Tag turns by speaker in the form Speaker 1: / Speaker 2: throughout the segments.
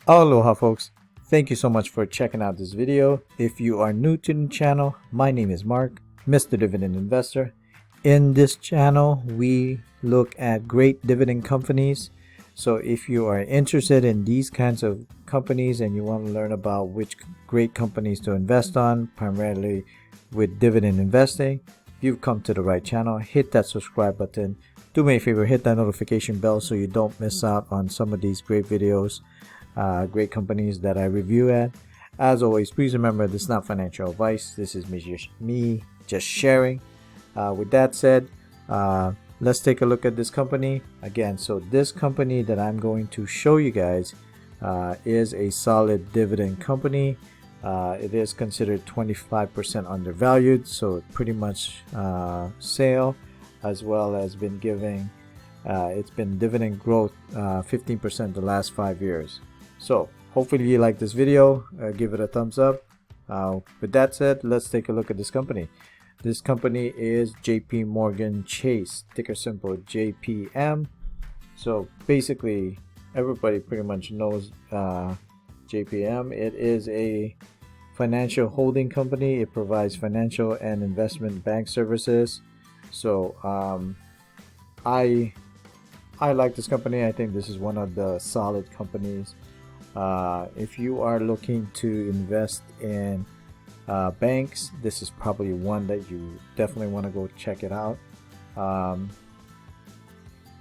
Speaker 1: Aloha folks, thank you so much for checking out this video. If you are new to the channel, my name is Mark, Mr. Dividend Investor. In this channel, we look at great dividend companies. So if you are interested in these kinds of companies and you want to learn about which great companies to invest on, primarily with dividend investing, you've come to the right channel. Hit that subscribe button. Do me a favor, hit that notification bell so you don't miss out on some of these great videos. Great companies that I review at. As always, please remember this is not financial advice. This is me just sharing. With that said, let's take a look at this company again. So this company that I'm going to show you guys is a solid dividend company. It is considered 25% undervalued, so pretty much sale, as well as been giving it's been dividend growth 15% the last 5 years. So hopefully you like this video. Give it a thumbs up. With that said, let's take a look at this company. This company is JPMorgan Chase, ticker symbol JPM. So basically everybody pretty much knows JPM. It is a financial holding company. It provides financial and investment bank services. So I like this company. I think this is one of the solid companies. If you are looking to invest in banks, this is probably one that you definitely want to go check it out.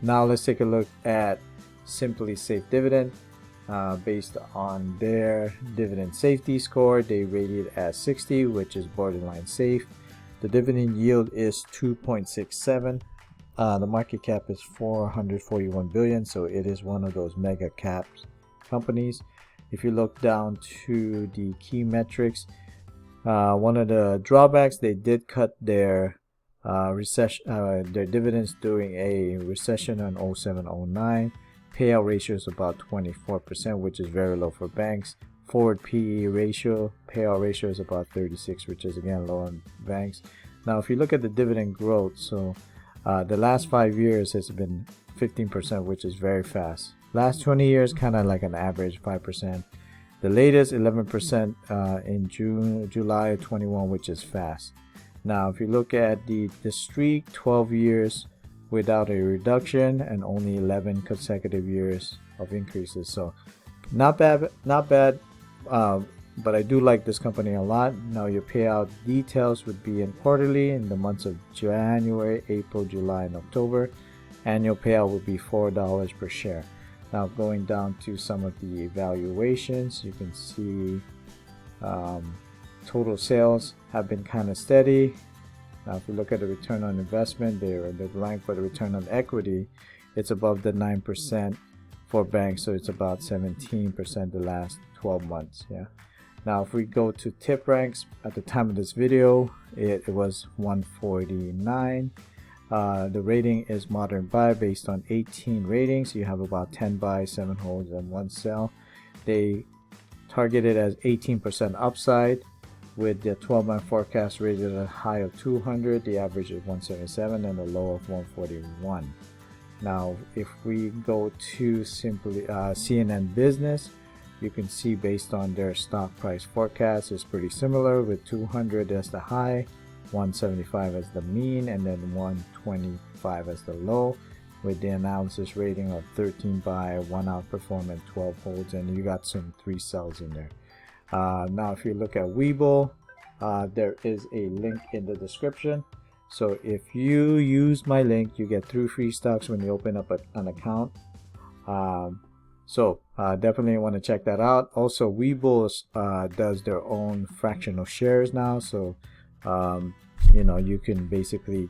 Speaker 1: Now let's take a look at Simply Safe Dividend. Based on their dividend safety score, they rated as 60, which is borderline safe. The dividend yield is 2.67. The market cap is 441 billion, so it is one of those mega caps companies. If you look down to the key metrics, one of the drawbacks, they did cut their their dividends during a recession in 07-09. Payout ratio is about 24%, which is very low for banks. Forward PE ratio, payout ratio is about 36, which is again low on banks. Now if you look at the dividend growth, so the last 5 years has been 15%, which is very fast. Last 20 years, kind of like an average 5%. The latest 11% in July 21, which is fast. Now, if you look at the streak, 12 years without a reduction and only 11 consecutive years of increases. So not bad, not bad. But I do like this company a lot. Now your payout details would be in quarterly in the months of January, April, July, and October. Annual payout would be $4 per share. Now going down to some of the evaluations, you can see total sales have been kind of steady. Now if you look at the return on investment, they're line for the return on equity, it's above the 9% for banks, so it's about 17% the last 12 months. Yeah. Now if we go to tip ranks, at the time of this video it was 149. The rating is moderate buy based on 18 ratings. You have about 10 buys, 7 holds, and 1 sell. They targeted as 18% upside, with the 12-month forecast rated at a high of 200. The average is 177 and a low of 141. Now if we go to simply CNN Business, you can see based on their stock price forecast is pretty similar, with 200 as the high, 175 as the mean, and then 125 as the low, with the analysis rating of 13 buy, 1 outperform, and 12 holds, and you got some 3 sells in there. Now if you look at Webull, there is a link in the description. So if you use my link, you get 3 free stocks when you open up an account. So definitely want to check that out. Also, Webull does their own fractional shares now, so you know, you can basically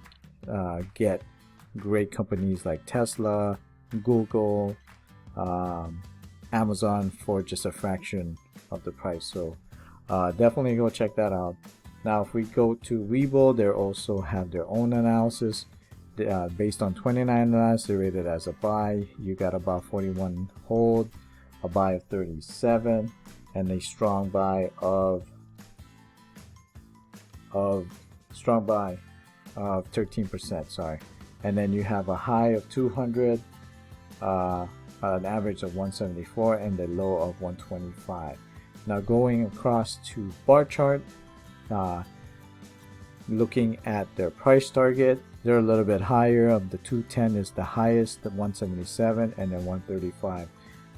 Speaker 1: get great companies like Tesla, Google, Amazon for just a fraction of the price. So definitely go check that out. Now if we go to Webull, they also have their own analysis. Based on 29 analysis, they're rated as a buy. You got about 41 hold, a buy of 37, and a strong buy of 13%. Sorry, and then you have a high of 200, an average of 174 and the low of 125. Now going across to Barchart, looking at their price target, they're a little bit higher. Of the 210 is the highest, the 177 and then 135.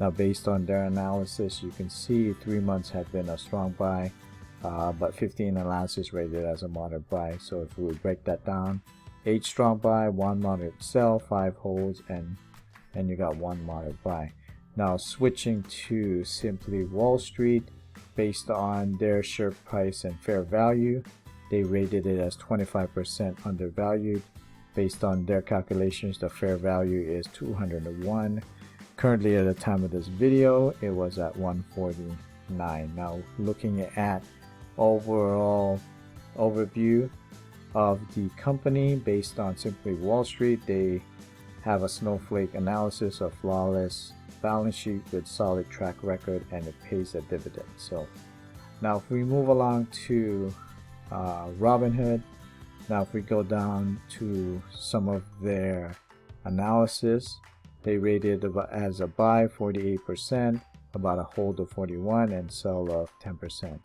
Speaker 1: Now based on their analysis, you can see 3 months have been a strong buy, but 15 allowance is rated as a moderate buy. So if we break that down, 8 strong buy, 1 moderate sell, 5 holds, and you got 1 moderate buy. Now switching to Simply Wall Street, based on their share price and fair value, they rated it as 25% undervalued. Based on their calculations, the fair value is 201. Currently at the time of this video, it was at 149. Now looking at overall overview of the company based on Simply Wall Street, they have a snowflake analysis of flawless balance sheet with solid track record, and it pays a dividend. So now if we move along to Robinhood, now if we go down to some of their analysis, they rated as a buy 48%, about a hold of 41, and sell of 10%.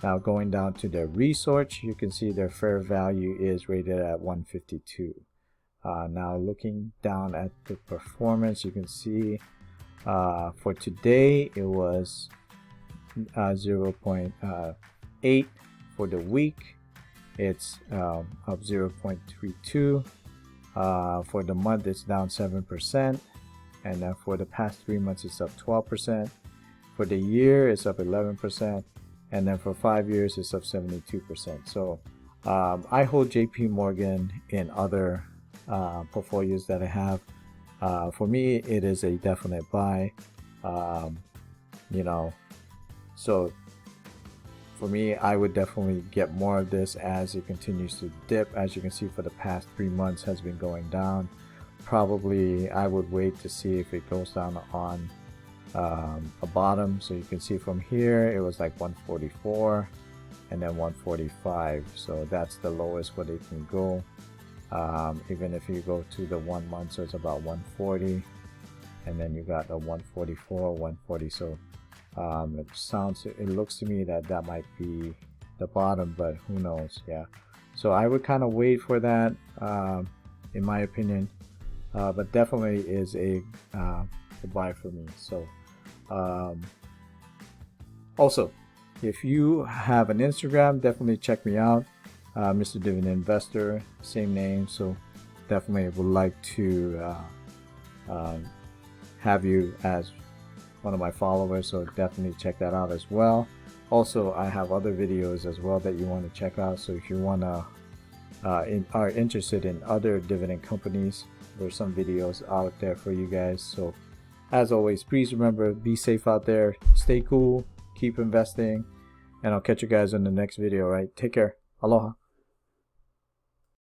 Speaker 1: Now going down to their research, you can see their fair value is rated at 152. Now looking down at the performance, you can see for today it was 0.8. For the week it's up 0.32. For the month it's down 7%, and then for the past 3 months it's up 12%. For the year it's up 11%, and then for 5 years it's up 72%. So I hold JPMorgan in other portfolios that I have. For me it is a definite buy. So for me, I would definitely get more of this as it continues to dip. As you can see, for the past 3 months has been going down. Probably I would wait to see if it goes down on a bottom. So you can see from here it was like 144 and then 145. So that's the lowest what it can go. Even if you go to the 1 month, so it's about 140, and then you got a 144, 140. So it looks to me that that might be the bottom, but who knows. Yeah, so I would kind of wait for that, in my opinion, but definitely is a buy for me. So also, if you have an Instagram, definitely check me out, Mr. Dividend Investor, same name. So definitely would like to have you as one of my followers, so definitely check that out as well. Also, I have other videos as well that you want to check out. So if you want to are interested in other dividend companies, there's some videos out there for you guys. So as always, please remember, be safe out there, stay cool, keep investing, and I'll catch you guys in the next video. Right, take care, aloha.